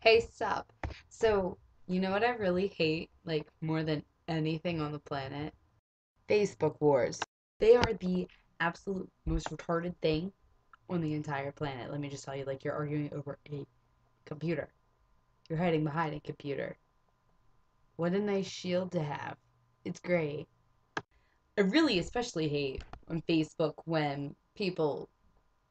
Hey, sup? So, you know what I really hate, like, more than anything on the planet? Facebook wars. They are the absolute most retarded thing on the entire planet. Let me just tell you, like, you're arguing over a computer. You're hiding behind a computer. What a nice shield to have. It's great. I really especially hate on Facebook when people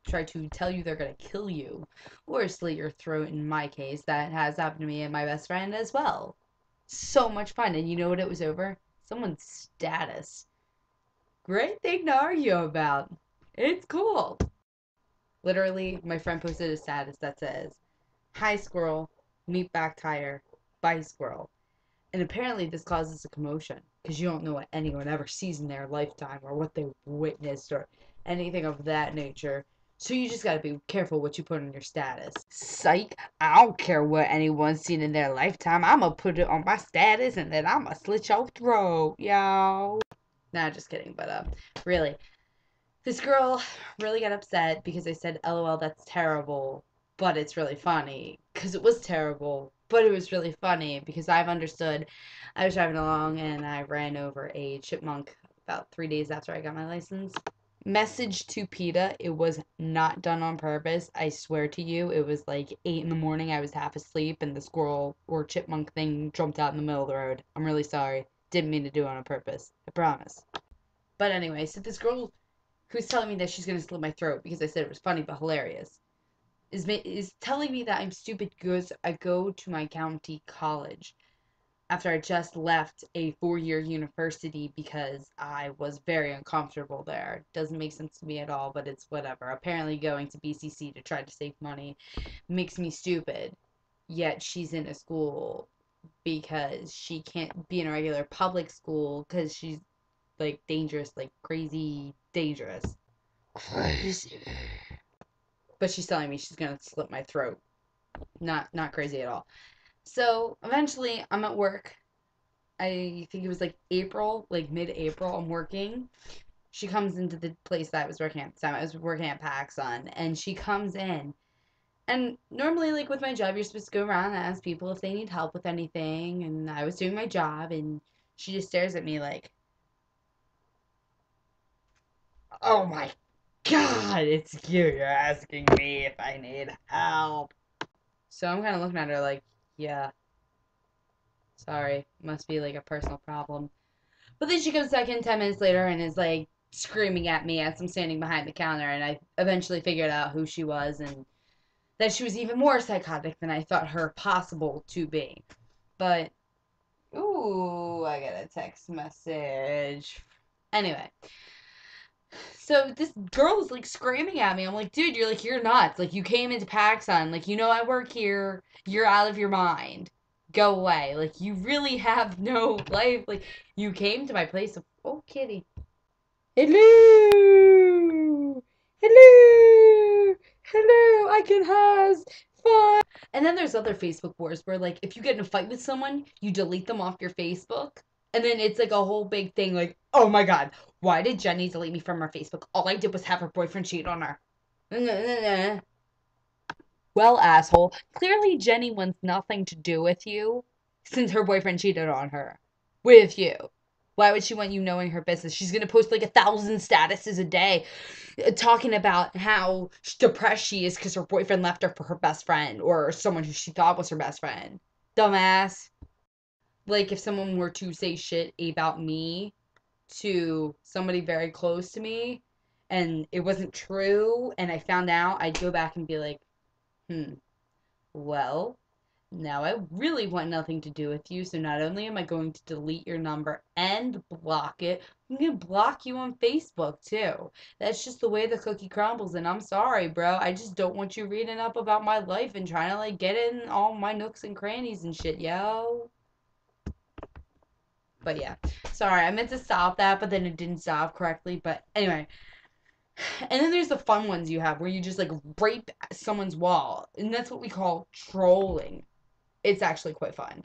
try to tell you they're gonna kill you or slit your throat. In my case, that has happened to me and my best friend as well. So much fun. And you know what it was over? Someone's status. Great thing to argue about. It's cool. Literally, my friend posted a status that says, "Hi squirrel, meet back tire, bye squirrel." And apparently this causes a commotion because you don't know what anyone ever sees in their lifetime or what they witnessed or anything of that nature. So you just gotta be careful what you put on your status. Psych, I don't care what anyone's seen in their lifetime. I'ma put it on my status and then I'ma slit your throat, yo. Nah, just kidding, but really. This girl really got upset because I said, LOL, that's terrible, but it's really funny. Because it was terrible, but it was really funny because I've understood. I was driving along and I ran over a chipmunk about 3 days after I got my license. Message to PETA, it was not done on purpose. I swear to you, it was like 8 in the morning. I was half asleep and the squirrel or chipmunk thing jumped out in the middle of the road. I'm really sorry. Didn't mean to do it on purpose. I promise. But anyway, so this girl who's telling me that she's going to slit my throat because I said it was funny but hilarious, is telling me that I'm stupid because I go to my county college after I just left a 4-year university because I was very uncomfortable there. Doesn't make sense to me at all, but it's whatever. Apparently going to BCC to try to save money makes me stupid. Yet she's in a school because she can't be in a regular public school because she's like dangerous, like crazy dangerous. Crazy. But she's telling me she's gonna slit my throat. Not crazy at all. So eventually, I'm at work. I think it was like April, like mid-April. I'm working. She comes into the place that I was working at the time. I was working at PacSun, and she comes in. And normally, like with my job, you're supposed to go around and ask people if they need help with anything. And I was doing my job, and she just stares at me like, "Oh my God, it's you. You're asking me if I need help." So I'm kind of looking at her like, yeah, sorry. Must be like a personal problem. But then she comes back in 10 minutes later and is like screaming at me as I'm standing behind the counter. And I eventually figured out who she was and that she was even more psychotic than I thought her possible to be. But, ooh, I got a text message. Anyway, so this girl is like screaming at me. I'm like, dude, you're nuts. Like, you came into PacSun. Like, you know I work here. You're out of your mind. Go away. Like, you really have no life. Like, you came to my place of. Oh, kitty. Hello. Hello. Hello. I can has fun. And then there's other Facebook wars where, like, if you get in a fight with someone, you delete them off your Facebook. And then it's like a whole big thing, like, oh my God, why did Jenny delete me from her Facebook? All I did was have her boyfriend cheat on her. Well, asshole, clearly Jenny wants nothing to do with you since her boyfriend cheated on her with you. Why would she want you knowing her business? She's gonna post like 1,000 statuses a day talking about how depressed she is because her boyfriend left her for her best friend or someone who she thought was her best friend. Dumbass. Like if someone were to say shit about me to somebody very close to me and it wasn't true and I found out, I'd go back and be like, well, now I really want nothing to do with you, so not only am I going to delete your number and block it, I'm going to block you on Facebook too. That's just the way the cookie crumbles, and I'm sorry, bro. I just don't want you reading up about my life and trying to like get in all my nooks and crannies and shit, yo. But yeah, sorry, I meant to stop that, but then it didn't stop correctly. But anyway, and then there's the fun ones you have where you just like rape someone's wall, and that's what we call trolling. It's actually quite fun.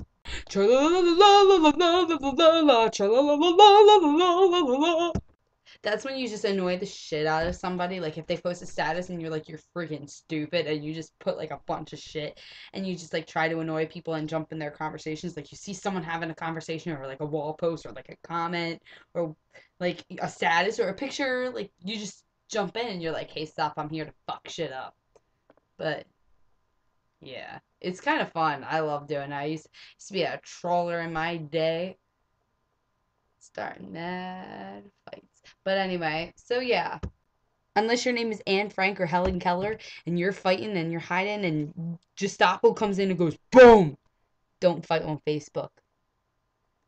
That's when you just annoy the shit out of somebody. Like if they post a status and you're like, you're freaking stupid, and you just put like a bunch of shit, and you just like try to annoy people and jump in their conversations. Like you see someone having a conversation or like a wall post or like a comment or like a status or a picture, like you just jump in and you're like, hey, stop, I'm here to fuck shit up. But yeah, it's kind of fun. I love doing it. I used to be a troller in my day, starting mad fights. But anyway, so yeah, unless your name is Anne Frank or Helen Keller and you're fighting and you're hiding and Gestapo comes in and goes boom, don't fight on Facebook.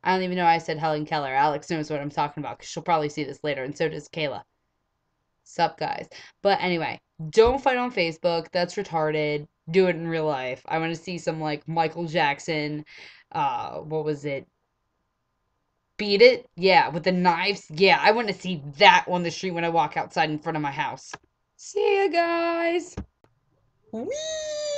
I don't even know why I said Helen Keller. Alex knows what I'm talking about because she'll probably see this later, and so does Kayla. Sup, guys. But anyway, don't fight on Facebook. That's retarded. Do it in real life. I want to see some like Michael Jackson. What was it? Beat it? Yeah, with the knives. Yeah, I want to see that on the street when I walk outside in front of my house. See you guys. Whee!